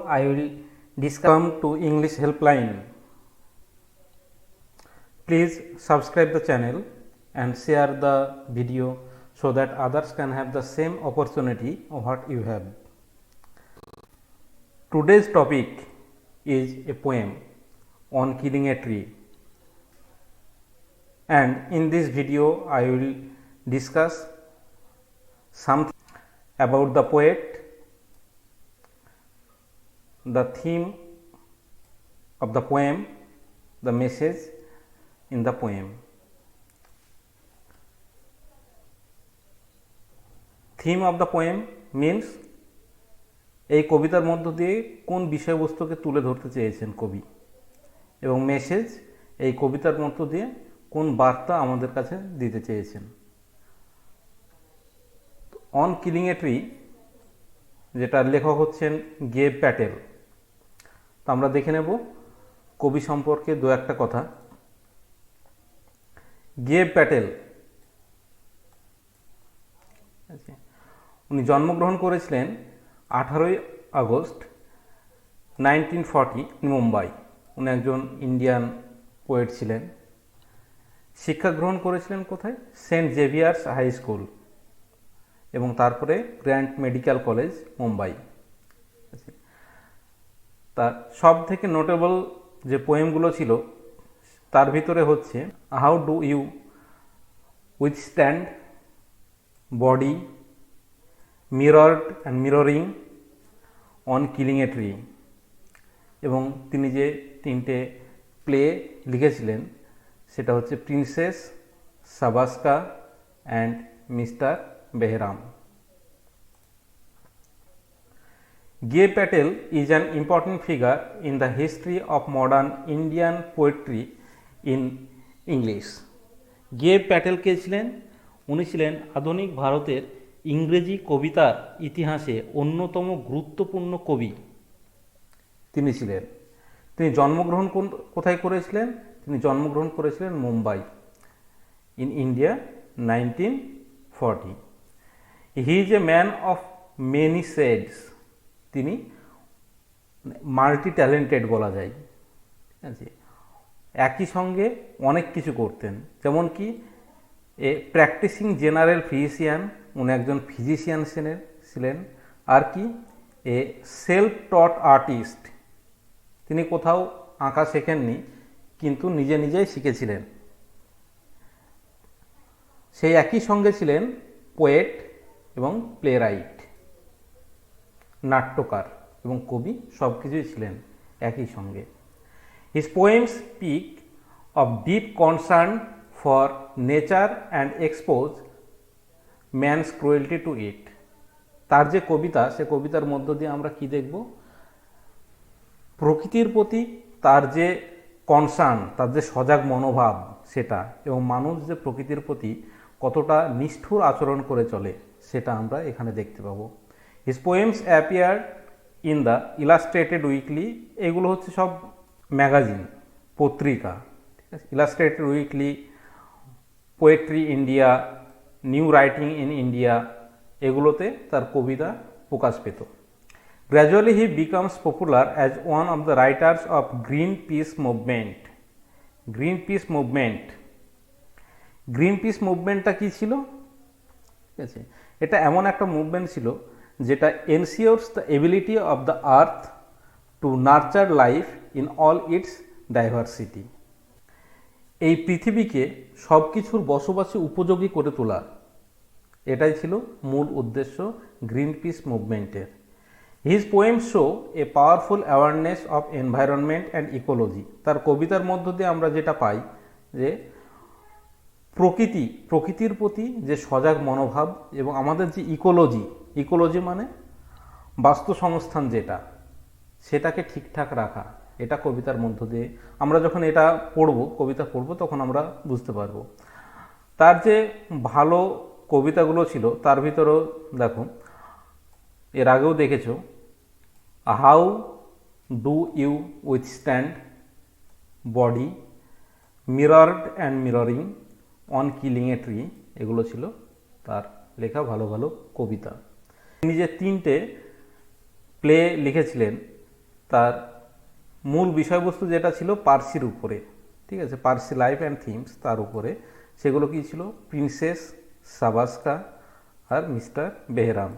I will discuss come to English helpline. Please subscribe the channel and share the video so that others can have the same opportunity what you have. Today's topic is a poem on killing a tree, and in this video I will discuss something about the poet, the theme of the poem, the message in the poem. Theme of the poem means এই কবিতার মধ্য দিয়ে কোন বিষয়বস্তুকে তুলে ধরতে চেয়েছেন কবি, এবং মেসেজ এই কবিতার মধ্য দিয়ে কোন বার্তা আমাদের কাছে দিতে চেয়েছেন। অন কিলিং এ ট্রি, যেটার লেখক হচ্ছেন গেব প্যাটেল। তো আমরা দেখে নেব কবি সম্পর্কে দু একটা কথা। গেব প্যাটেল উনি জন্মগ্রহণ করেছিলেন 18 আগস্ট 1940 মুম্বাই। উনি একজন ইন্ডিয়ান পোয়েট ছিলেন। শিক্ষা গ্রহণ করেছিলেন কোথায়? সেন্ট জেভিয়ার্স হাই স্কুল এবং তারপরে গ্র্যান্ট মেডিকেল কলেজ মুম্বাই। তার সব থেকে নোটেবল যে পোয়েমগুলো ছিল তার ভিতরে হচ্ছে how do you withstand, body, mirrored and mirroring, on killing a tree, এবং তিনি যে তিনটে প্লে লিখেছিলেন সেটা হচ্ছে princes, Savaksa and Mister Behram. Gay Patel is an important figure in the history of modern Indian poetry in English. Gay Patel কে ছিলেন? উনি ছিলেন আধুনিক ভারতের ইংরেজি কবিতার ইতিহাসে অন্যতম গুরুত্বপূর্ণ কবি তিনি ছিলেন। তিনি জন্মগ্রহণ কোথায় করেছিলেন? তিনি জন্মগ্রহণ করেছিলেন Mumbai, in India, 1940। He is a man of many shades. তিনি মাল্টি ট্যালেন্টেড বলা যায়, ঠিক আছে। একই সঙ্গে অনেক কিছু করতেন, যেমন কি এ প্র্যাকটিসিং জেনারেল ফিজিশিয়ান, উনি একজন ফিজিশিয়ান ছিলেন। আর কি এ সেলফ টট আর্টিস্ট, তিনি কোথাও আঁকা শেখেননি কিন্তু নিজে নিজেই শিখেছিলেন। সেই একই সঙ্গে ছিলেন পোয়েট এবং প্লে রাইট, নাট্যকার এবং কবি, সব কিছুই ছিলেন একই সঙ্গে। His poems speak of deep concern for nature and expose man's cruelty to it. তার যে কবিতা, সে কবিতার মধ্য দিয়ে আমরা কি দেখব? প্রকৃতির প্রতি তার যে কনসার্ন, তার যে সজাগ মনোভাব সেটা, এবং মানুষ যে প্রকৃতির প্রতি কতটা নিষ্ঠুর আচরণ করে চলে সেটা আমরা এখানে দেখতে পাবো। His poems appeared in the Illustrated Weekly, এগুলো হচ্ছে সব ম্যাগাজিন, পত্রিকা, ঠিক আছে। Illustrated Weekly, Poetry India, New Writing in India, এগুলোতে তার কবিতা প্রকাশ পেত। Gradually he becomes popular as one of the writers of Green Peace movement. Green Peace movement, Green Peace মুভমেন্টটা কী ছিল? ঠিক আছে, এটা এমন একটা মুভমেন্ট ছিল যেটা ensures the ability of the earth to nurture life in all its diversity. এই পৃথিবীকে সব কিছুর বসবাসে উপযোগী করে তোলা, এটাই ছিল মূল উদ্দেশ্য গ্রিন পিস মুভমেন্টের। His poems show a powerful awareness of environment and ecology. তার কবিতার মধ্য দিয়ে আমরা যেটা পাই যে প্রকৃতির প্রতি যে সজাগ মনোভাব, এবং আমাদের যে ইকোলজি মানে বাস্তুসংস্থান যেটা, সেটাকে ঠিকঠাক রাখা, এটা কবিতার মধ্য দিয়ে আমরা যখন এটা কবিতা পড়ব তখন আমরা বুঝতে পারবো। তার যে ভালো কবিতাগুলো ছিল তার ভিতরেও দেখো, এর আগেও দেখেছো, how do you withstand, body, mirrored and mirroring, on killing a tree, এগুলো ছিল তার লেখা ভালো ভালো কবিতা। তিনি যে তিনটে প্লে লিখেছিলেন তার মূল বিষয়বস্তু যেটা ছিল পার্সির উপরে, ঠিক আছে, পার্সি লাইফ অ্যান্ড থিমস তার উপরে। সেগুলো কি ছিল? প্রিন্সেস সাবাস্কা আর Mister Behram.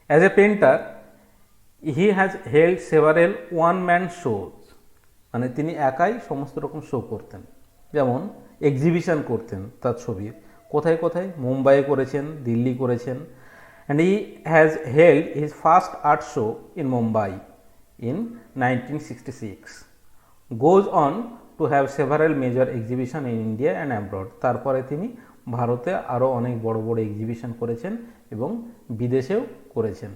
As a painter he has held several one man shows, মানে তিনি একাই সমস্ত রকম শো করতেন, যেমন এক্সিবিশন করতেন তার ছবির। কোথায় কোথায়? মুম্বাইয়ে করেছেন, দিল্লি করেছেন। And he has held his first art show in Mumbai in 1966, goes on to have several major exhibition in India and abroad. তারপরে তিনি ভারতে আরও অনেক বড় বড় এক্সিবিশন করেছেন এবং বিদেশেও করেছেন।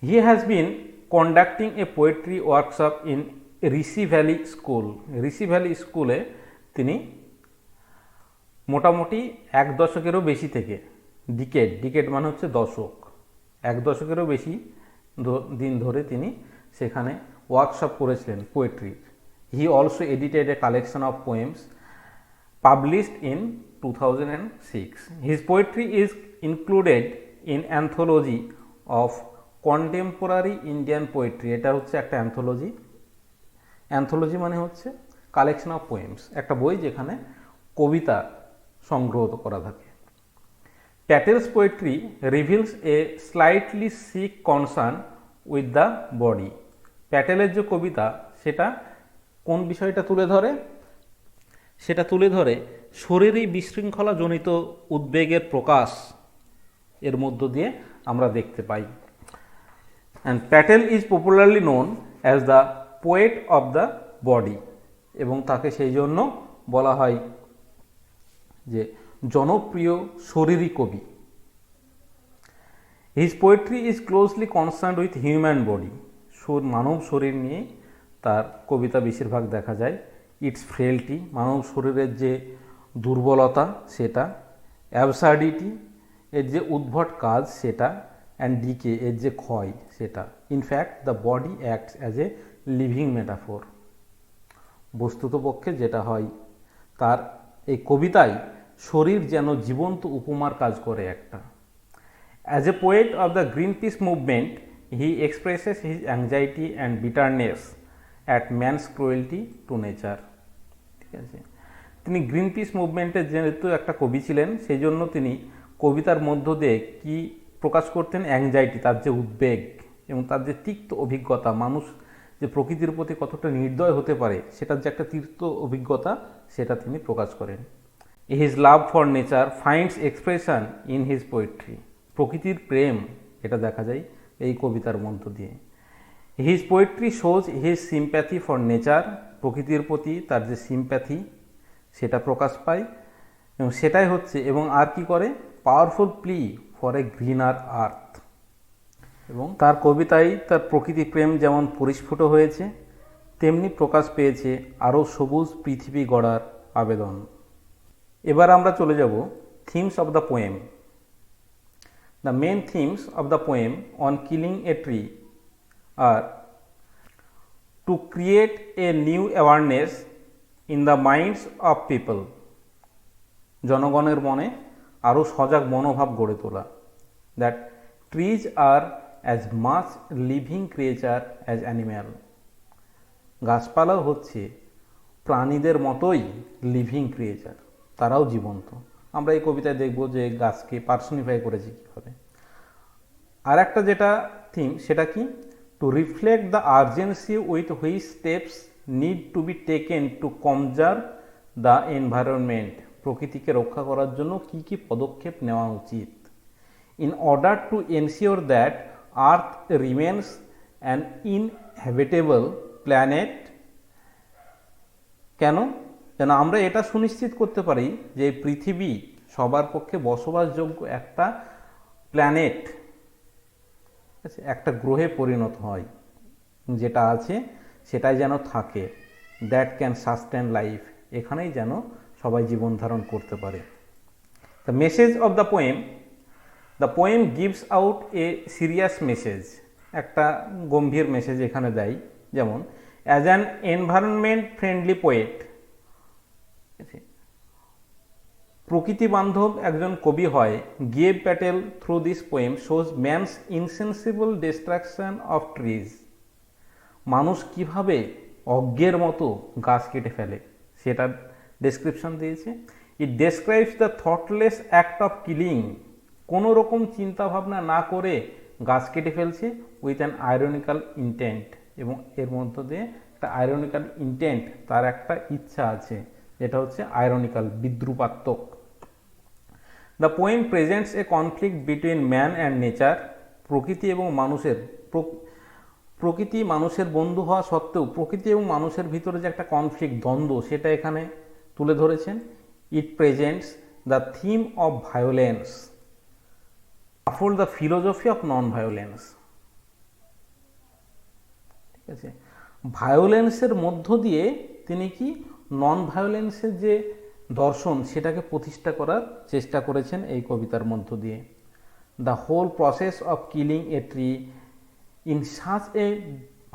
He has been conducting a poetry workshop in Rishi valley school. Rishi valley স্কুলে তিনি মোটামুটি 1 দশকেরও বেশি থেকে, ডিকেড মানে হচ্ছে দশক, 1 দশকেরও বেশি দিন ধরে তিনি সেখানে ওয়ার্কশপ করেছিলেন পোয়েট্রির। He also edited a collection of poems published in 2006. His poetry is included in anthology of contemporary Indian poetry. এটা হচ্ছে একটা অ্যান্থোলজি। অ্যান্থোলজি মানে হচ্ছে কালেকশন অফ পোয়েমস, একটা বই যেখানে কবিতা সংগ্রহ করা থাকে। Patel's poetry reveals a slightly sick concern with the body. প্যাটেলের যে কবিতা সেটা কোন বিষয়টা তুলে ধরে? সেটা তুলে ধরে শরীরী বিশৃঙ্খলাজনিত উদ্বেগের প্রকাশ এর মধ্য দিয়ে আমরা দেখতে পাই। And Patel is popularly known as the poet of the body, এবং তাকে সেই জন্য বলা হয় যে জনপ্রিয় শরীরী কবি। His poetry is closely concerned with human body. মানব শরীর নিয়ে তার কবিতা বেশিরভাগ দেখা যায়। ইটস ফ্রেলটি, মানব শরীরের যে দুর্বলতা সেটা, অ্যাবসার্ডিটি, এর যে উদ্ভট কাজ সেটা, অ্যান্ড ডিকে, এর যে ক্ষয় সেটা। In fact the body acts as a living metaphor. বস্তুতপক্ষে যেটা হয়, তার এই কবিতায় শরীর যেন জীবন্ত উপমার কাজ করে একটা। As a poet of the green Peace movement he expresses his anxiety and bitterness at man's cruelty two nature. ঠিক আছে, তিনি গ্রিন পিস মুভমেন্টের যেহেতু একটা কবি ছিলেন, সেই জন্য তিনি কবিতার মধ্য দিয়ে কি প্রকাশ করতেন? অ্যাংজাইটি, তার যে উদ্বেগ এবং তার যে তিক্ত অভিজ্ঞতা, মানুষ যে প্রকৃতির প্রতি কতটা নির্দয় হতে পারে সেটার যে একটা তিক্ত অভিজ্ঞতা সেটা তিনি প্রকাশ করেন। His love for nature finds expression in his poetry. প্রকৃতির প্রেম এটা দেখা যায় এই কবিতার মধ্য দিয়ে। His poetry shows his sympathy for nature. প্রকৃতির প্রতি তার যে সিম্প্যাথি সেটা প্রকাশ পায়, এবং সেটাই হচ্ছে, এবং আর কি করে? পাওয়ারফুল প্লি ফর এ গ্রিনার আর্থ। এবং তার কবিতায় তার প্রকৃতি প্রেম যেমন পরিস্ফুট হয়েছে, তেমনি প্রকাশ পেয়েছে আরও সবুজ পৃথিবী গড়ার আবেদন। এবার আমরা চলে যাব themes of the poem. The main themes of the poem on killing a tree are to create a new awareness in the minds of people. জনগণের মনে আরও সজাগ মনোভাব গড়ে তোলা। That trees are as much living creature as animal. গাছপালাও হচ্ছে প্রাণীদের মতোই লিভিং ক্রিয়েচার, তারাও জীবন্ত। আমরা এই কবিতায় দেখব যে গাছকে পার্সনিফাই করেছি কীভাবে। আর একটা যেটা থিম সেটা কি? Two reflect the urgency with which steps need to be taken to conserve the environment. প্রকৃতিকে রক্ষা করার জন্য কি কি পদক্ষেপ নেওয়া উচিত। In order to ensure that earth remains an inhabitable planet. কেন? যেন আমরা এটা সুনিশ্চিত করতে পারি যে পৃথিবী সবার পক্ষে বসবাসযোগ্য একটা প্ল্যানেট, একটা গ্রহে পরিণত হয়, যেটা আছে সেটাই যেন থাকে। দ্যাট ক্যান সাস্টেন লাইফ, এখানেই যেন সবাই জীবন ধারণ করতে পারে। The message of the poem gives out a serious message. একটা গম্ভীর মেসেজ এখানে দেয়, যেমন as an environment friendly poet প্রকৃতি বান্ধব একজন কবি হয় গেব Patel through this poem shows man's insensible destruction of trees. মানুষ কিভাবে অজ্ঞের মতো গাছ কেটে ফেলে সেটার ডেসক্রিপশন দিয়েছে। It describes the thoughtless act of killing, কোনো রকম চিন্তাভাবনা না করে গাছ কেটে ফেলছে উইথ অ্যান আইরনিক্যাল ইন্টেন্ট, এবং এর মধ্য দিয়ে একটা আইরনিক্যাল ইন্টেন্ট, তার একটা ইচ্ছা আছে যেটা হচ্ছে আইরনিক্যাল, বিদ্রুপাত্মক। The poem presents a conflict between man and nature. প্রকৃতি এবং প্রকৃতি মানুষের বন্ধু হওয়া সত্ত্বেও প্রকৃতি এবং মানুষের ভিতরে যে একটা কনফ্লিক্ট, দ্বন্দ্ব, সেটা এখানে তুলে ধরেছেন। It presents the theme of violence, uphold the philosophy of non violence. ঠিক আছে, ভায়োলেন্সের মধ্য দিয়ে তিনি কি নন ভায়োলেন্সের যে দর্শন সেটাকে প্রতিষ্ঠা করার চেষ্টা করেছেন এই কবিতার মধ্য দিয়ে। The whole process of killing a tree in such a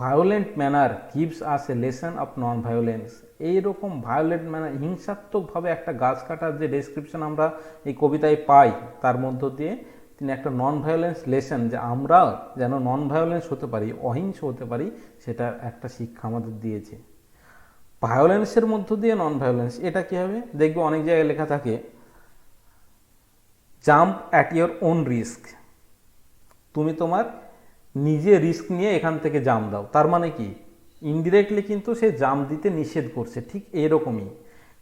violent manner gives us a lesson of non violence. এইরকম ভায়োলেন্ট ম্যানার, হিংসাত্মকভাবে একটা গাছ কাটার যে ডেসক্রিপশন আমরা এই কবিতায় পাই, তার মধ্য দিয়ে তিনি একটা নন ভায়োলেন্স লেসন, যে আমরা যেন নন ভায়োলেন্স হতে পারি, অহিংস হতে পারি, সেটার একটা শিক্ষা আমাদের দিয়েছে। ভায়োলেন্সের মধ্য দিয়ে নন ভায়োলেন্স, এটা কী হবে দেখবে অনেক জায়গায় লেখা থাকে jump at your own risk, তুমি তোমার নিজে রিস্ক নিয়ে এখান থেকে জাম্প দাও। তার মানে কি ইনডিরেক্টলি কিন্তু সে জাম্প দিতে নিষেধ করছে। ঠিক এরকমই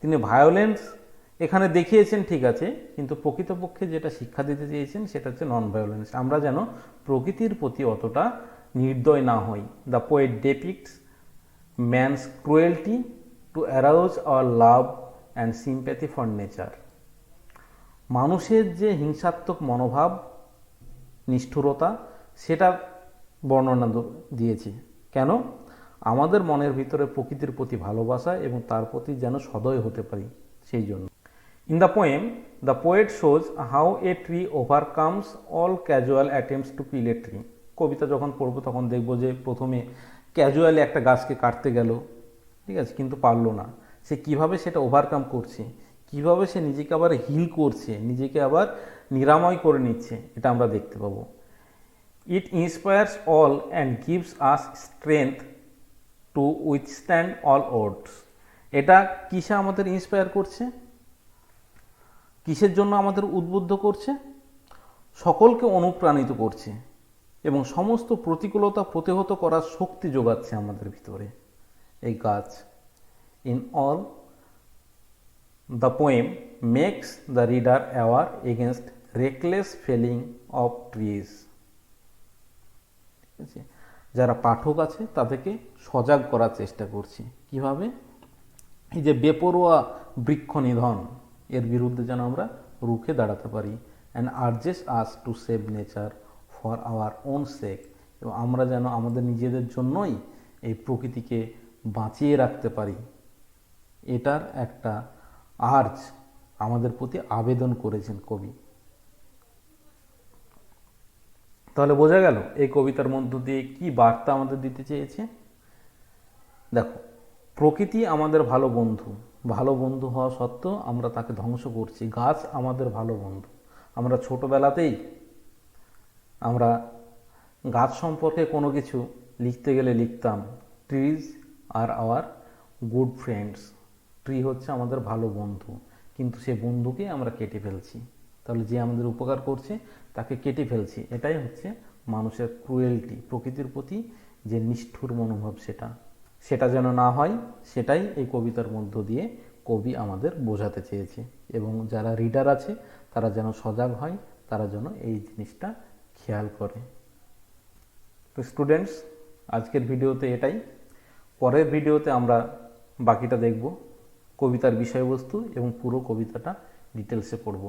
তিনি ভায়োলেন্স এখানে দেখিয়েছেন, ঠিক আছে, কিন্তু প্রকৃতপক্ষে যেটা শিক্ষা দিতে চেয়েছেন সেটা হচ্ছে নন ভায়োলেন্স। আমরা যেন প্রকৃতির প্রতি অতটা নির্দয় না হই। The poet depicts man's cruelty to arouse our love and sympathy for nature. মানুষের যে হিংসাত্মক মনোভাব, নিষ্ঠুরতা, সেটা বর্ণনা দিয়েছি। কেন? আমাদের মনের ভিতরে প্রকৃতির প্রতি ভালোবাসা এবং তার প্রতি যেন সদয় হতে পারি, সেই জন্য। In the poem the poet shows how a tree overcomes all casual attempts to kill a tree. কবিতা যখন পড়বো তখন দেখবো যে প্রথমে ক্যাজুয়ালি একটা গাছকে কাটতে গেল, ঠিক আছে, কিন্তু পারলো না। সে কিভাবে সেটা ওভারকাম করছে, কিভাবে সে নিজেকে আবার হিল করছে, নিজেকে আবার নিরাময় করে নিচ্ছে, এটা আমরা দেখতে পাবো। It inspires all and gives us strength to withstand all odds. এটা কিসে আমাদের ইন্সপায়ার করছে, কিসের জন্য আমাদের উদ্বুদ্ধ করছে? সকলকে অনুপ্রাণিত করছে এবং সমস্ত প্রতিকূলতা প্রতিহত করার শক্তি যোগাচ্ছে আমাদের ভিতরে এই গাছ। In all the poem makes the reader aware against reckless felling of trees. ঠিক আছে, যারা পাঠক আছে তাদেরকে সজাগ করার চেষ্টা করছি। কিভাবে? এই যে বেপরোয়া বৃক্ষ নিধন, এর বিরুদ্ধে যেন আমরা রুখে দাঁড়াতে পারি। And urges us to save nature for our own sake, এবং আমরা যেন আমাদের নিজেদের জন্যই এই প্রকৃতিকে বাঁচিয়ে রাখতে পারি, এটার একটা আর্জ আমাদের প্রতি আবেদন করেছেন কবি। তাহলে বোঝা গেল এই কবিতার মধ্য দিয়ে কি বার্তা আমাদের দিতে চেয়েছে। দেখো, প্রকৃতি আমাদের ভালো বন্ধু, ভালো বন্ধু হওয়া সত্ত্বেও আমরা তাকে ধ্বংস করছি। গাছ আমাদের ভালো বন্ধু। আমরা ছোটবেলাতেই আমরা গাছ সম্পর্কে কোনো কিছু লিখতে গেলে লিখতাম trees are hour good friends. Tree হচ্ছে আমাদের ভালো বন্ধু, কিন্তু সে বন্ধুকে আমরা কেটে ফেলছি। তাহলে যে আমাদের উপকার করছে তাকে কেটে ফেলছি। এটাই হচ্ছে মানুষের ক্রুয়েলটি, প্রকৃতির প্রতি যে নিষ্ঠুর মনোভাব, সেটা যেন না হয়, সেটাই এই কবিতার মধ্য দিয়ে কবি আমাদের বোঝাতে চেয়েছে। এবং যারা রিডার আছে তারা যেন সজাগ হয়, তারা যেন এই জিনিসটা খেয়াল করে। তো স্টুডেন্টস, আজকের ভিডিওতে এটাই। পরের ভিডিওতে আমরা বাকিটা দেখব, কবিতার বিষয়বস্তু এবং পুরো কবিতাটা ডিটেলসে পড়ব।